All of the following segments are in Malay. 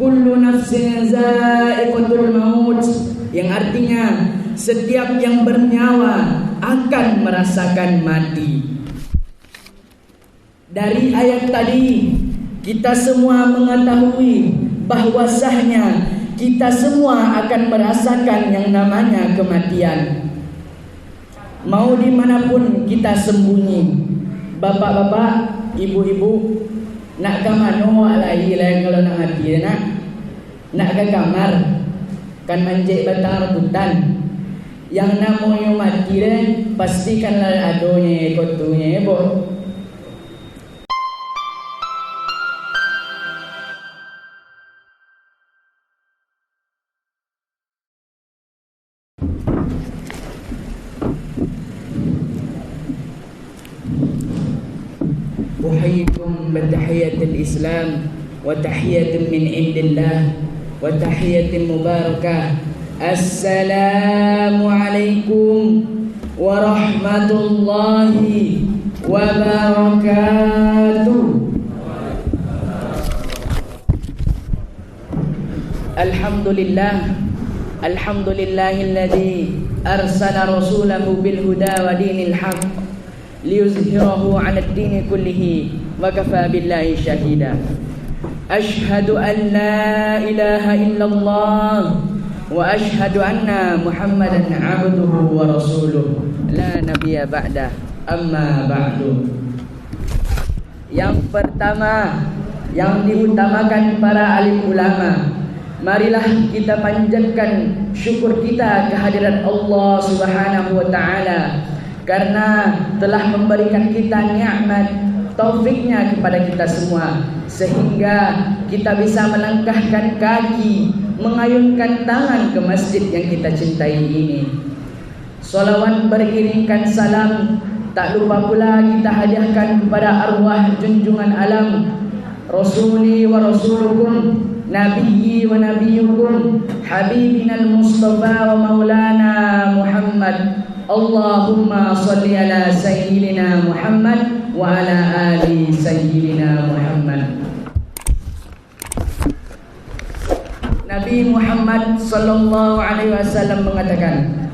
kullu nafsin za'iqatul maut, yang artinya setiap yang bernyawa akan merasakan mati. Dari ayat tadi kita semua mengetahui bahwasanya kita semua akan merasakan yang namanya kematian. Mau dimanapun kita sembunyi, bapak-bapak, ibu-ibu, nak ke mana alai lah kalau nak mati nak ke kamar kan manjek batang rambutan. Yang namanya mati pastikanlah adonya kotunya bo. Uhayyikum bitahiyatil Islam wa tahiyatin min indillah wa tahiyatin mubarakah. Assalamu alaikum warahmatullahi wabarakatuh. Alhamdulillahilladzi arsala rasulahu bil huda wa dinil haqq liyuzhirahu 'ala ad-dini kullihi wa kafa billahi shahida. Ashhadu an la ilaha illallah wa ashhadu anna Muhammadan 'abduhu wa rasuluh la nabiyya ba'da, amma ba'du. Yang pertama yang diutamakan para alim ulama, marilah kita panjatkan syukur kita kehadirat Allah Subhanahu wa taala karena telah memberikan kita nikmat taufiknya kepada kita semua, sehingga kita bisa melangkahkan kaki, mengayunkan tangan ke masjid yang kita cintai ini. Salawat beriringkan salam, tak lupa pula kita hadiahkan kepada arwah junjungan alam, Rasuli wa rasulukum, Nabiyyi wa nabiyyukum, Habibinal Mustafa wa Maulana Muhammad. Allahumma salli ala Sayyidina Muhammad wa ala ali Sayyidina Muhammad. Nabi Muhammad sallallahu alaihi wasallam mengatakan,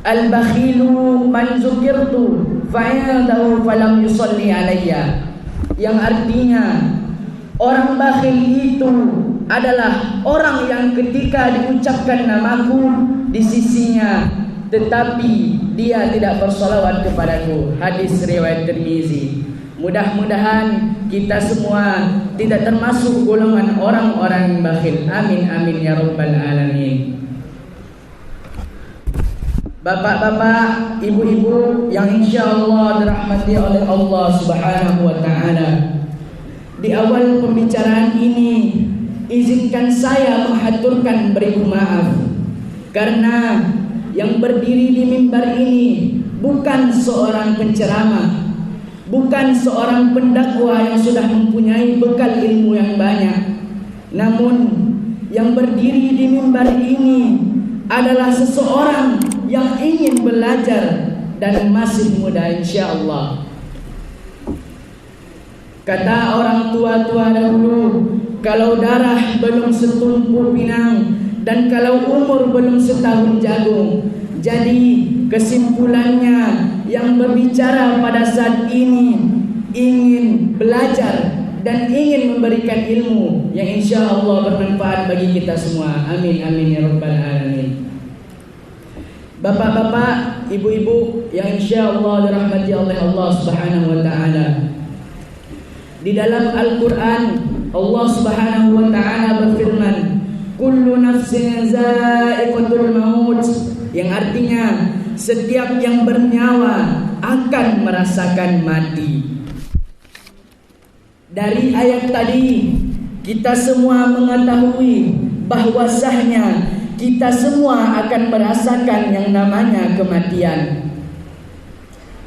al-bakhilu man zukirtu fa'indahu falam yusalli alayya, yang artinya orang bakhil itu adalah orang yang ketika diucapkan namaku di sisinya tetapi dia tidak bersolawat kepadaku. Hadis riwayat Tirmizi. Mudah-mudahan kita semua tidak termasuk golongan orang-orang bakhil. Amin amin ya rabbal alamin. Bapak-bapak, ibu-ibu yang insyaallah dirahmati oleh Allah Subhanahu wa taala. Di awal pembicaraan ini izinkan saya menghaturkan beribu maaf karena yang berdiri di mimbar ini bukan seorang penceramah, bukan seorang pendakwa yang sudah mempunyai bekal ilmu yang banyak. Namun yang berdiri di mimbar ini adalah seseorang yang ingin belajar dan masih muda insyaallah. Kata orang tua-tua dahulu, kalau darah belum setumpuk pinang dan kalau umur belum setahun jagung. Jadi kesimpulannya yang berbicara pada saat ini ingin belajar dan ingin memberikan ilmu yang insyaallah bermanfaat bagi kita semua. Amin amin ya rabbal alamin. Bapak-bapak, ibu-ibu yang insyaallah dirahmati oleh Allah Subhanahu wa taala. Di dalam Al-Qur'an Allah Subhanahu wa taala berfirman, kullu nafsin za'iqatul maut, yang artinya setiap yang bernyawa akan merasakan mati. Dari ayat tadi kita semua mengetahui bahwasanya kita semua akan merasakan yang namanya kematian.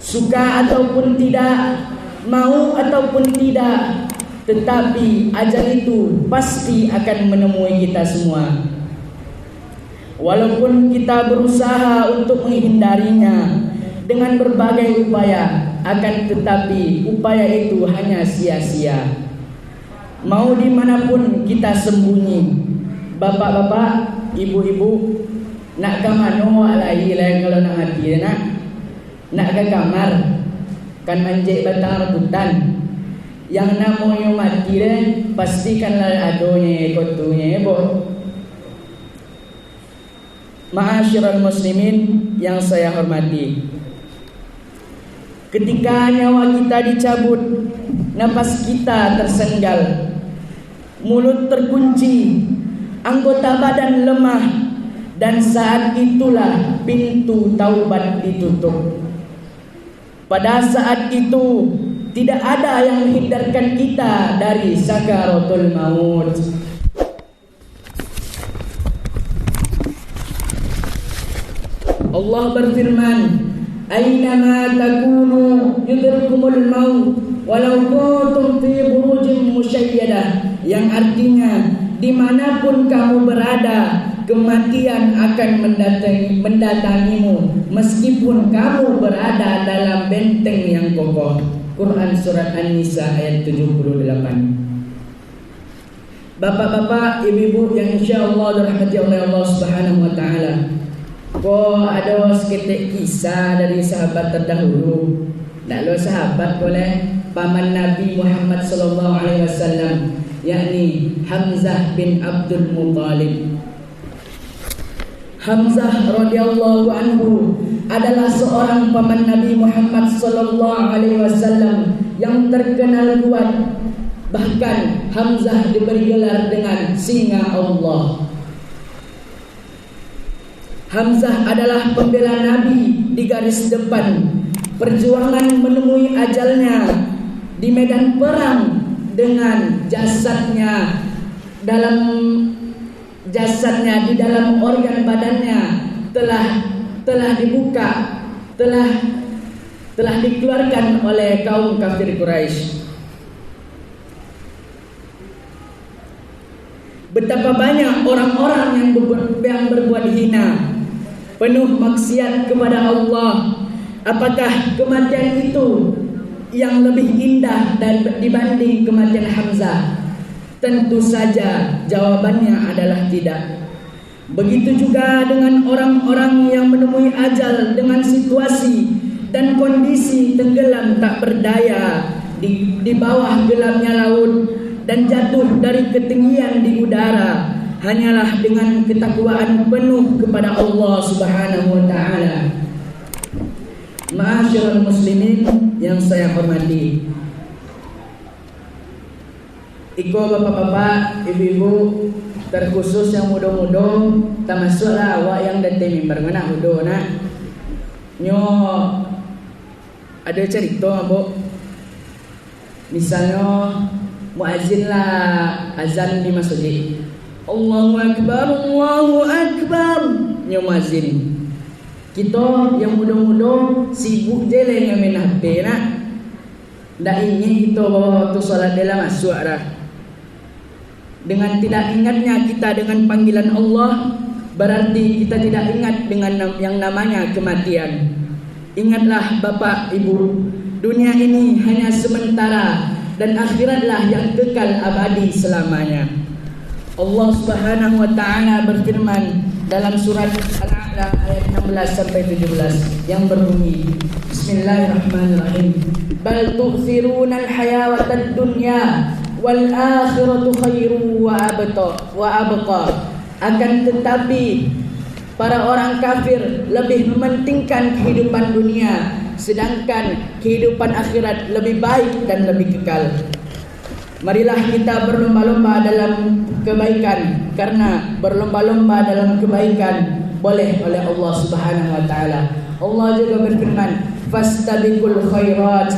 Suka ataupun tidak, mau ataupun tidak, tetapi ajal itu pasti akan menemui kita semua. Walaupun kita berusaha untuk menghindarinya dengan berbagai upaya, akan tetapi upaya itu hanya sia-sia. mau dimanapun kita sembunyi, bapak-bapak, ibu-ibu, nak ke mana alai lah kalau nak mati nak ke kamar kan manjek batang rambutan. Yang namanya mati pastikanlah adonya kotunya bo. Ma'asyiral muslimin yang saya hormati, ketika nyawa kita dicabut, napas kita tersenggal, mulut terkunci, anggota badan lemah, dan saat itulah pintu taubat ditutup. Pada saat itu tidak ada yang menghindarkan kita dari sakaratul maut. Allah berfirman, "Aynama takunu yudrikumul maut walau kuntum fi burujin musyayyadah," yang artinya dimanapun kamu berada, kematian akan mendatangimu meskipun kamu berada dalam benteng yang kokoh. Quran Surat An-Nisa ayat 78. Bapak-bapak, ibu-ibu yang insyaAllah dirahmati oleh Allah Subhanahu wa ta'ala, kok ada seketik kisah dari sahabat terdahulu. Lalu sahabat boleh paman Nabi Muhammad sallallahu alaihi wasallam, yakni Hamzah bin Abdul Muttalib. Hamzah radhiyallahu anhu adalah seorang paman Nabi Muhammad sallallahu alaihi wasallam yang terkenal kuat. Bahkan Hamzah diberi gelar dengan singa Allah. Hamzah adalah pembela Nabi di garis depan perjuangan menemui ajalnya di medan perang, dengan jasadnya di dalam organ badannya telah dibuka, telah dikeluarkan oleh kaum kafir Quraisy. Betapa banyak orang-orang yang berbuat hina, penuh maksiat kepada Allah. Apakah kematian itu yang lebih indah dan dibanding kematian Hamzah? Tentu saja jawabannya adalah tidak. Begitu juga dengan orang-orang yang menemui ajal dengan situasi dan kondisi tenggelam tak berdaya di bawah gelapnya laut dan jatuh dari ketinggian di udara, hanyalah dengan ketakwaan penuh kepada Allah Subhanahu wa ta'ala. Ma'asyiral muslimin yang saya hormati, iko bapak-bapak, ibu-ibu, terkhusus yang muda-muda, termasuklah awak yang datang mimbar mana muda nak. Nyo ada cerita bu, misalnya muazzin lah azan di masjid, Allahu Akbar, Allahu Akbar, nyo muazzin. Kita yang muda-muda sibuk je lah main HP nak. Tak ingin kita bawa waktu solat dalam masuk dah. Dengan tidak ingatnya kita dengan panggilan Allah, berarti kita tidak ingat dengan yang namanya kematian. Ingatlah bapak ibu, dunia ini hanya sementara dan akhiratlah yang kekal abadi selamanya. Allah Subhanahu wa ta'ala berfirman dalam surat Al-A'la ayat 16 sampai 17 yang berbunyi, Bismillahirrahmanirrahim. Bal tu'thiruna al-hayawatad dunya wal akhiratu khairu wa abqa. Akan tetapi para orang kafir lebih mementingkan kehidupan dunia, sedangkan kehidupan akhirat lebih baik dan lebih kekal. Marilah kita berlomba-lomba dalam kebaikan, karena berlomba-lomba dalam kebaikan boleh oleh Allah Subhanahu wa ta'ala. Allah juga berfirman, fastabiqul khairat,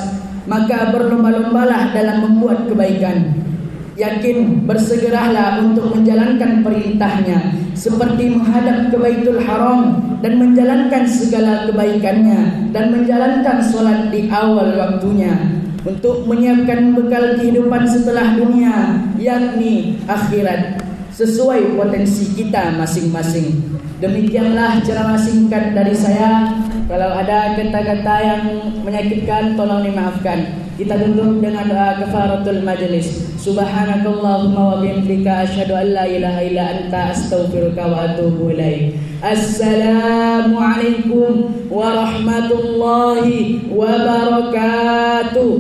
maka berlomba-lombalah dalam membuat kebaikan. Yakin bersegeralah untuk menjalankan perintahnya, seperti menghadap ke Baitul Haram dan menjalankan segala kebaikannya, dan menjalankan solat di awal waktunya, untuk menyiapkan bekal kehidupan setelah dunia, yakni akhirat, sesuai potensi kita masing-masing. Demikianlah ceramah singkat dari saya. Kalau ada kata-kata yang menyakitkan tolong dimaafkan. Kita tutup dengan doa kafaratul majlis. Subhanakallahumma wa bihamdika asyhadu an la ilaha illa anta astaghfiruka wa atubu ilaik. Assalamualaikum warahmatullahi wabarakatuh.